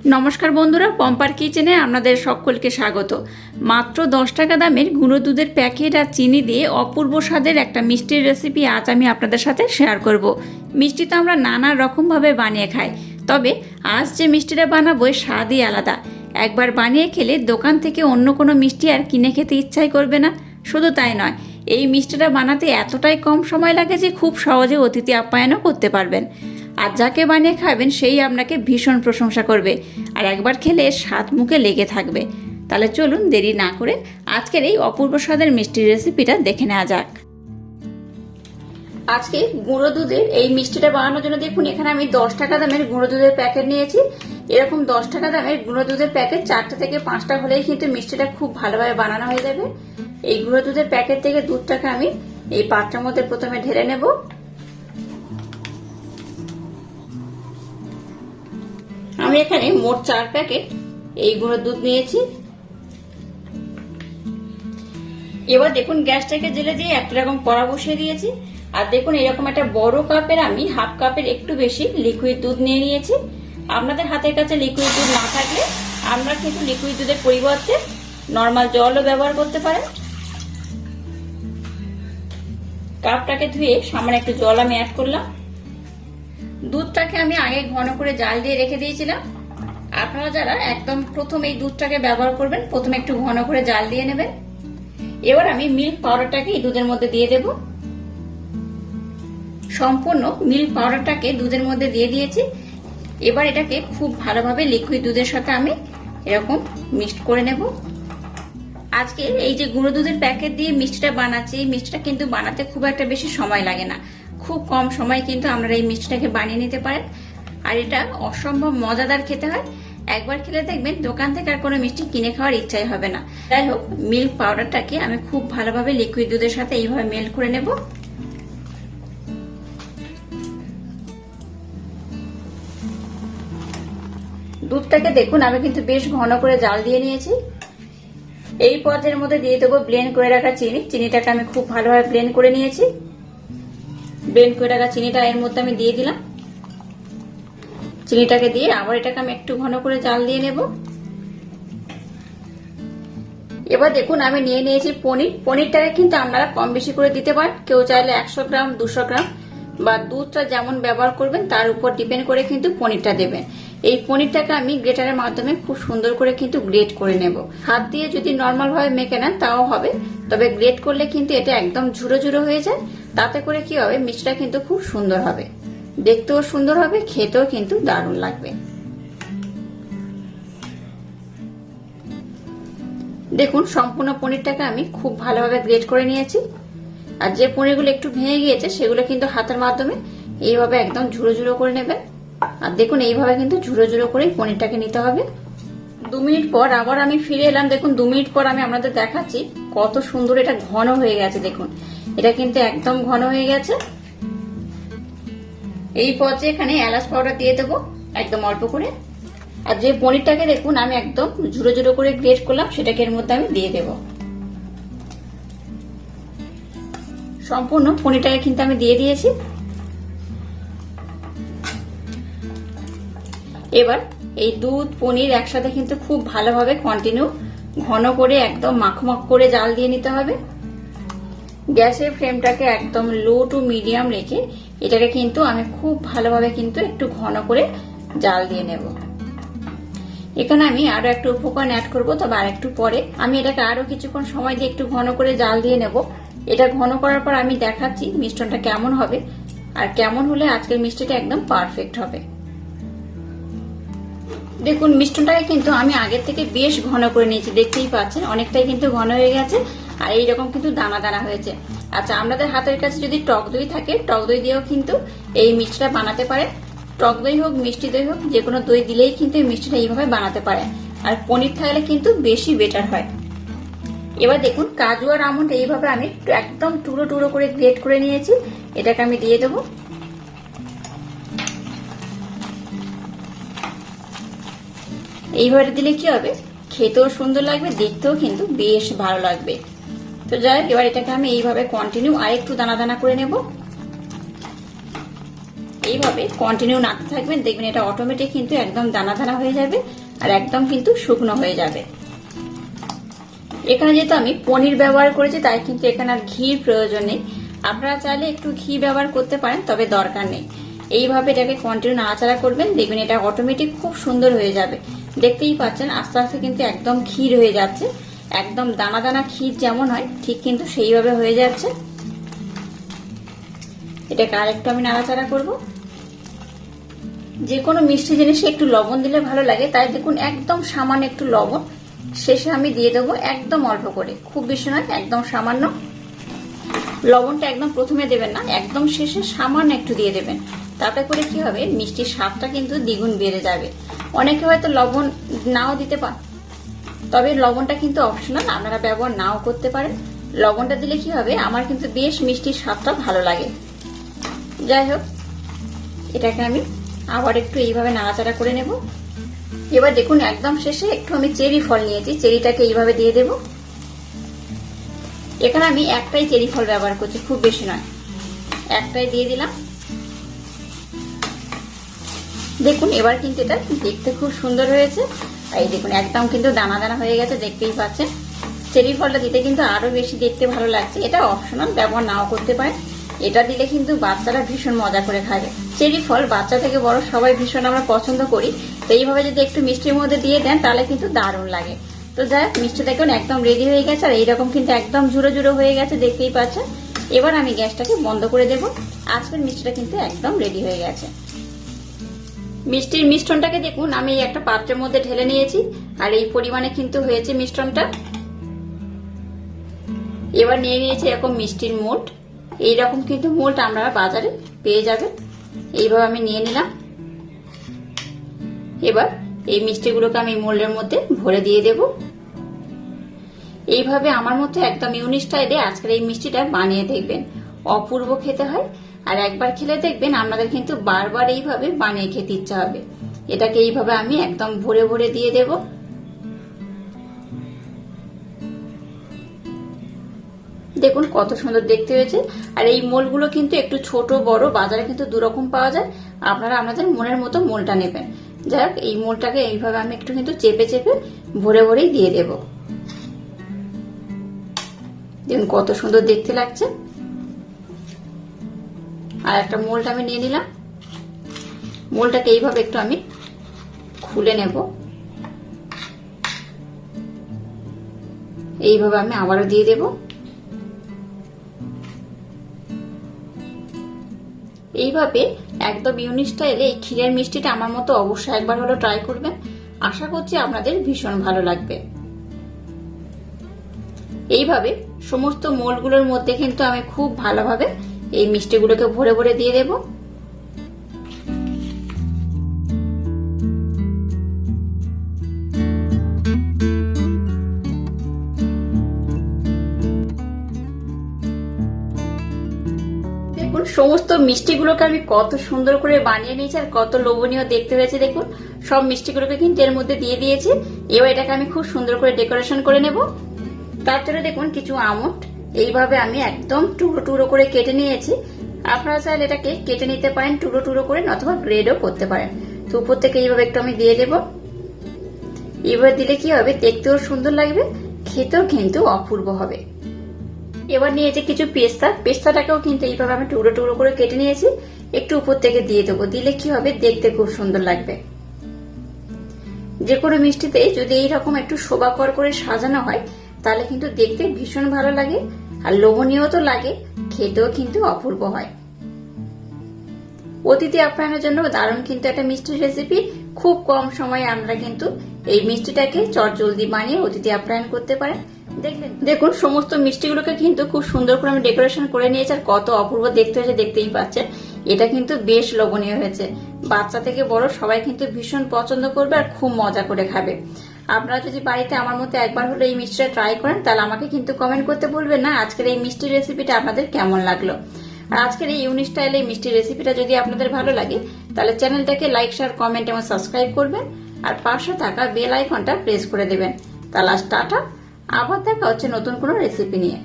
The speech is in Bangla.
নমস্কার বন্ধুরা, পম্পার কিচেনে আপনাদের সকলকে স্বাগত। মাত্র 10 টাকা দামের গুঁড়ো দুধের প্যাকেট আর চিনি দিয়ে অপূর্ব স্বাদের একটা মিষ্টির রেসিপি আজ আমি আপনাদের সাথে শেয়ার করব। মিষ্টি তো আমরা নানা রকমভাবে বানিয়ে খাই, তবে আজ যে মিষ্টিটা বানাবো এর স্বাদই আলাদা। একবার বানিয়ে খেলে দোকান থেকে অন্য কোনো মিষ্টি আর কিনে খেতে ইচ্ছাই করবে না। শুধু তাই নয়, এই মিষ্টিটা বানাতে এতটাই কম সময় লাগে যে খুব সহজে অতিথি আপ্যায়নও করতে পারবেন। আর যাকে বানিয়ে খাবেন সেই আপনাকে ভীষণ প্রশংসা করবে, আর একবার খেলে স্বাদ মুখে লেগে থাকবে। তাহলে চলুন দেরি না করে আজকের এই অপূর্ব স্বাদের মিষ্টির রেসিপিটা দেখে নেওয়া যাক। আজকে গুঁড়ো দুধের এই মিষ্টিটা বানানোর জন্য দেখুন এখানে আমি 10 টাকা দামের গুঁড়ো দুধের প্যাকেট নিয়েছি। এরকম 10 টাকা দামের গুঁড়ো দুধের প্যাকেট 4টা থেকে 5টা হলেই কিন্তু মিষ্টিটা খুব ভালোভাবে বানানো হয়ে যাবে। এই গুঁড়ো দুধের প্যাকেট থেকে দুধটাকে আমি এই পাত্রের মধ্যে প্রথমে ঢেলে নেব। আমি এখানে মোট 4 প্যাকেট এই গুঁড়ো দুধ নিয়েছি। এবার দেখুন গ্যাসটাকে জেলে দিয়ে একটা রকম কড়া বসিয়ে দিয়েছি। আর দেখুন এরকম একটা বড় কাপের আমি হাফ কাপের একটু বেশি লিকুইড দুধ নিয়ে নিয়েছি। আপনাদের হাতের কাছে লিকুইড দুধ না থাকলে আমরা কিন্তু লিকুইড দুধের পরিবর্তে নর্মাল জলও ব্যবহার করতে পারেন। কাপটাকে ধুয়ে সামান্য একটু জল আমি অ্যাড করলাম। দুধটাকে আমি আগে ঘন করে জাল দিয়ে রেখে দিয়েছিলাম। আপনারা যারা একদম প্রথম এই দুধটাকে ব্যবহার করবেন প্রথমে একটু ঘন করে জাল দিয়ে নেবেন। এবার আমি মিল্ক পাউডারটাকে এই দুধের মধ্যে দিয়ে দেব। সম্পূর্ণ মিল্ক পাউডারটাকে দুধের মধ্যে দিয়ে দিয়েছি। এবার এটাকে খুব ভালোভাবে লিকুইড দুধের সাথে আমি এরকম মিক্সড করে নেব। আজকে এই যে গুঁড়ো দুধের প্যাকেট দিয়ে মিষ্টিটা বানাচ্ছি, এই মিষ্টিটা কিন্তু বানাতে খুব একটা বেশি সময় লাগে না। খুব কম সময় কিন্তু আপনারা এই মিষ্টিটাকে বানিয়ে নিতে পারেন। আর এটা অসম্ভব মজাদার খেতে হয়। একবার খেলে দেখবেন দোকান থেকে আর কোনো মিষ্টি কিনে খাওয়ার ইচ্ছাই হবে না। যাই হোক, মিল্ক পাউডারটাকে আমি খুব ভালোভাবে লিকুইড দুধের সাথে এইভাবে মেল্ট করে নেব। দুধটাকে দেখুন আমি কিন্তু বেশ ঘন করে জাল দিয়ে নিয়েছি। এই পর্যায়ের মধ্যে দিয়ে দেবো ব্লেন্ড করে রাখা চিনি। চিনিটাকে আমি খুব ভালোভাবে ব্লেন্ড করে নিয়েছি। ব্লেন্ড করে রাখা চিনিটা এর মধ্যে আমি দিয়ে দিলাম। চিনিটাকে দিয়ে আবার এটাকে আমি একটু ঘন করে জাল দিয়ে নেব। এবার দেখুন আমি নিয়ে নিয়েছি পনির। পনিরটাকে কিন্তু আপনারা কম বেশি করে দিতে পারেন। কেউ চাইলে 100 গ্রাম 200 গ্রাম বা দুধটা যেমন ব্যবহার করবেন তার উপর ডিপেন্ড করে কিন্তু পনিরটা দেবেন। এই পনিরটাকে আমি গ্রেটারের মাধ্যমে খুব সুন্দর করে কিন্তু গ্রেট করে নেব। হাত দিয়ে যদি নর্মাল ভাবে মেখে নেন তাও হবে, তবে গ্রেট করলে কিন্তু এটা একদম ঝুরো ঝুরো হয়ে যায়। তাতে করে কি হবে, মিষ্টিটা কিন্তু খুব সুন্দর হবে, দেখতেও সুন্দর হবে, খেতেও কিন্তু দারুণ লাগবে। দেখুন সম্পূর্ণ পনিরটাকে আমি খুব ভালোভাবে গ্রেট করে নিয়েছি। আর যে পনিরগুলো একটু ভেঙে গিয়েছে সেগুলো কিন্তু হাতের মাধ্যমে এইভাবে একদম ঝুরো ঝুরো করে নেবেন। আর দেখুন এইভাবে কিন্তু ঝুরো ঝুরো করে পনিরটাকে নিতে হবে। 2 মিনিট পর আবার আমি ফিরে এলাম। দেখুন 2 মিনিট পর আমি আপনাদের দেখাচ্ছি কত সুন্দর এটা ঘন হয়ে গেছে। দেখুন এটা কিন্তু একদম ঘন হয়ে গেছে। এই পর্যায়ে এখানে এলাচ পাউডার দিয়ে দেবো একদম অল্প করে। আর যে পনিরটাকে দেখুন আমি একদম ঝুরো ঝুরো করে গ্রেট করলাম সেটাকে এর মধ্যে আমি দিয়ে দেব। সম্পূর্ণ পনিরটাকে কিন্তু আমি দিয়ে দিয়েছি। এবার এই দুধ পনির একসাথে কিন্তু খুব ভালোভাবে কন্টিনিউ ঘন করে একদম মাখমাখ করে জাল দিয়ে নিতে হবে। গ্যাসের ফ্লেমটাকে একদম লো টু মিডিয়াম রেখে এটাকে কিন্তু আমি খুব ভালোভাবে কিন্তু একটু ঘন করে জাল দিয়ে নেব। এখানে আমি আরো একটু উপকরণ অ্যাড করবো, তবে আর একটু পরে। আমি এটাকে আরো কিছুক্ষণ সময় দিয়ে একটু ঘন করে জাল দিয়ে নেব। এটা ঘন করার পর আমি দেখাচ্ছি মিষ্টনটা কেমন হবে আর কেমন হলে আজকের মিষ্টিটা একদম পারফেক্ট হবে। দেখুন মিষ্টনটাকে কিন্তু আমি আগের থেকে বেশ ঘন করে নিয়েছি, দেখতেই পাচ্ছেন অনেকটাই কিন্তু ঘন হয়ে গেছে। আর এইরকম কিন্তু দানা দানা হয়েছে। আচ্ছা, আপনাদের হাতের কাছে যদি টক দই থাকে টক দই দিয়েও কিন্তু এই মিষ্টিটা বানাতে পারে। টক দই হোক মিষ্টি দই হোক যে কোনো দই দিলেই কিন্তু এই মিষ্টিটা এইভাবে বানাতে পারে। আর পনির থাকলে কিন্তু বেশি বেটার হয়। এবার দেখুন কাজু আর আমন্ড এইভাবে আমি একদম টুকরো টুকরো করে গ্রেট করে নিয়েছি। এটাকে আমি দিয়ে দেবো। এইভাবে দিলে কি হবে, খেতেও সুন্দর লাগবে, দেখতেও কিন্তু বেশ ভালো লাগবে। তো যাই হোক, এবার এটাকে আমি এইভাবে কন্টিনিউ আর একটু দানা দানা করে নেব। এইভাবে কন্টিনিউ নাড়তে থাকবেন, দেখবেন এটা অটোমেটিক কিন্তু একদম দানা দানা হয়ে যাবে আর একদম কিন্তু শুকনো হয়ে যাবে। এখানে যেহেতু আমি পনির ব্যবহার করেছি তাই কিন্তু এখানে আর ঘির প্রয়োজন নেই। আপনারা চাইলে একটু ঘি ব্যবহার করতে পারেন, তবে দরকার নেই। এইভাবে এটাকে কন্টিনিউ নাড়াচাড়া করবেন, দেখবেন এটা অটোমেটিক খুব সুন্দর হয়ে যাবে। দেখতেই পাচ্ছেন আস্তে আস্তে কিন্তু একদম ক্ষীর হয়ে যাচ্ছে, একদম দানা দানা ক্ষীর যেমন হয় ঠিক কিন্তু সেইভাবে হয়ে যাচ্ছে। এটাকে আরেকটু আমি নাড়াচাড়া করব। যে কোনো মিষ্টি জিনিসে একটু লবণ দিলে ভালো লাগে, তাই দেখুন একদম সামান্য একটু লবণ শেষে আমি দিয়ে দেবো, একদম অল্প করে, খুব বেশি নয়, একদম সামান্য। লবণটা একদম প্রথমে দেবেন না, একদম শেষে সামান্য একটু দিয়ে দেবেন। তাতে করে কি হবে, মিষ্টির স্বাদটা কিন্তু দ্বিগুণ বেড়ে যাবে। অনেকে হয়তো লবণ নাও দিতে পারে, তবে লবণটা কিন্তু অপশনাল, আপনারা ব্যবহার নাও করতে পারেন। লবণটা দিলে কি হবে, আমার কিন্তু বেশ মিষ্টির স্বাদটা ভালো লাগে। যাই হোক, এটাকে আমি আবার একটু এইভাবে নাড়াচাড়া করে নেব। এবার দেখুন একদম শেষে একটু আমি চেরি ফল নিয়েছি, চেরিটাকে এইভাবে দিয়ে দেব। এখানে আমি একটাই চেরি ফল ব্যবহার করছি, খুব বেশি নয়, একটাই দিয়ে দিলাম। দেখুন এবার কিন্তু এটা দেখতে খুব সুন্দর হয়েছে। এই দেখুন একদম কিন্তু দানা দানা হয়ে গেছে, দেখতেই পাচ্ছেন। চেরি ফলটা দিতে কিন্তু আরো বেশি দেখতে ভালো লাগছে। এটা অপশনাল, ব্যবহার নাও করতে পারেন। এটা দিলে কিন্তু বাচ্চারা ভীষণ মজা করে খাবে। চেরি ফল বাচ্চা থেকে বড় সবাই ভীষণ আমরা পছন্দ করি, তো এইভাবে যদি একটু মিষ্টির মধ্যে দিয়ে দেন তাহলে কিন্তু দারুণ লাগে। তো যাই হোক, মিষ্টি দেখুন একদম রেডি হয়ে গেছে, আর এইরকম কিন্তু একদম ঝুড়ো ঝুড়ো হয়ে গেছে, দেখতেই পাচ্ছেন। এবার আমি গ্যাসটাকে বন্ধ করে দেব। আজকের মিষ্টিটা কিন্তু একদম রেডি হয়ে গেছে। মিষ্টির মিশ্রণটাকে দেখুন আমি একটা পাত্রের মধ্যে ঢেলে নিয়েছি, আর এই পরিমাণে কিন্তু হয়েছে মিশ্রণটা। এবার নিয়ে নিয়েছি এরকম মিষ্টির মোল্ড। এইরকম কিন্তু মোল্ড আপনারা বাজারে পেয়ে যাবেন। এইভাবে আমি নিয়ে নিলাম। এবার এই মিষ্টিগুলোকে আমি মোল্ডের মধ্যে ভরে দিয়ে দেব। এইভাবে আমার মতো একদম ইউনিক স্টাইলে আজকের এই মিষ্টিটা বানিয়ে দেখবেন, অপূর্ব খেতে হয়। আর একবার খেলে দেখবেন আপনাদের কিন্তু বারবার এইভাবে বানিয়ে খেতে ইচ্ছা হবে। এটাকে এইভাবে আমি একদম ভরে ভরে দিয়ে দেব। দেখুন কত সুন্দর দেখতে হয়েছে। আর এই মোলগুলো কিন্তু একটু ছোট বড় বাজারে কিন্তু দুরকম পাওয়া যায়, আপনারা আপনাদের মনের মতো মোলটা নেবেন। যাই হোক, এই মোলটাকে এইভাবে আমি একটু কিন্তু চেপে চেপে ভরে ভরেই দিয়ে দেব। দেখুন কত সুন্দর দেখতে লাগছে। আর একটা মোলটা আমি নিয়ে নিলাম। মোলটাকে এইভাবে একটু আমি খুলে নেব। এইভাবে আমি আবারও দিয়ে দেব। এইভাবে একদম ইউনিক স্টাইলে এই ক্ষীরের মিষ্টিটা আমার মতো অবশ্যই একবার হলো ট্রাই করবেন। আশা করছি আপনাদের ভীষণ ভালো লাগবে। এইভাবে সমস্ত মোলগুলোর মধ্যে কিন্তু আমি খুব ভালোভাবে এই মিষ্টিগুলোকে ভরে ভরে দিয়ে দেব। দেখুন সমস্ত মিষ্টিগুলোকে আমি কত সুন্দর করে বানিয়ে নিয়েছি, আর কত লোভনীয় দেখতে হয়েছে। দেখুন সব মিষ্টিগুলোকে কিন্তু এর মধ্যে দিয়ে দিয়েছি। এবার এটাকে আমি খুব সুন্দর করে ডেকোরেশন করে নেব। তার জন্য দেখুন কিছু আমন্ড এইভাবে আমি একদম টুকরো টুকরো করে কেটে নিয়েছি। আপনারা চাইলে এটাকে কেটে নিতে পারেন টুকরো টুকরো করে, অথবা গ্রেডও করতে পারেন। তো উপর থেকে এইভাবে একটু আমি দিয়ে দেব। এবার দিলে কি হবে, দেখতেও সুন্দর লাগবে, খেতেও কিন্তু অপূর্ব হবে। এবার নিয়েছি কিছু পেস্তা, পেস্তাটাকেও কিন্তু এইভাবে আমি টুকরো টুকরো করে কেটে নিয়েছি, একটু উপর থেকে দিয়ে দেবো। দিলে কি হবে, দেখতে খুব সুন্দর লাগবে। যে কোনো মিষ্টিতে যদি এইরকম একটু শোভাকর করে সাজানো হয় তাহলে কিন্তু দেখতে ভীষণ ভালো লাগে, আর লোভনীয় তো লাগে, খেতেও কিন্তু অপূর্ব হয়। অতিথি আপ্যায়নের জন্য দারুণ কিন্তু একটা মিষ্টির রেসিপি। খুব কম সময়ে আমরা কিন্তু এই মিষ্টিটাকে চটজলদি বানিয়ে অতিথি আপ্যায়ন করতে পারেন। দেখুন সমস্ত মিষ্টিগুলোকে কিন্তু খুব সুন্দর করে আমি ডেকোরেশন করে নিয়েছি, আর কত অপূর্ব দেখতে হয়েছে দেখতেই পাচ্ছেন। এটা কিন্তু বেশ লোভনীয় হয়েছে, বাচ্চা থেকে বড় সবাই কিন্তু ভীষণ পছন্দ করবে আর খুব মজা করে খাবে। আপনারা যদি বাড়িতে আমার মতো একবার হলে এই মিষ্টিটা ট্রাই করেন তাহলে আমাকে কিন্তু কমেন্ট করতে ভুলবেন না আজকের এই মিষ্টির রেসিপিটা আপনাদের কেমন লাগলো। আর আজকের এই ইউনিক স্টাইলে এই মিষ্টির রেসিপিটা যদি আপনাদের ভালো লাগে তাহলে চ্যানেলটাকে লাইক শেয়ার কমেন্ট এবং সাবস্ক্রাইব করবেন, আর পাশে থাকা বেল আইকনটা প্রেস করে দেবেন। তাহলে টাটা, আবার দেখা হচ্ছে নতুন কোনো রেসিপি নিয়ে।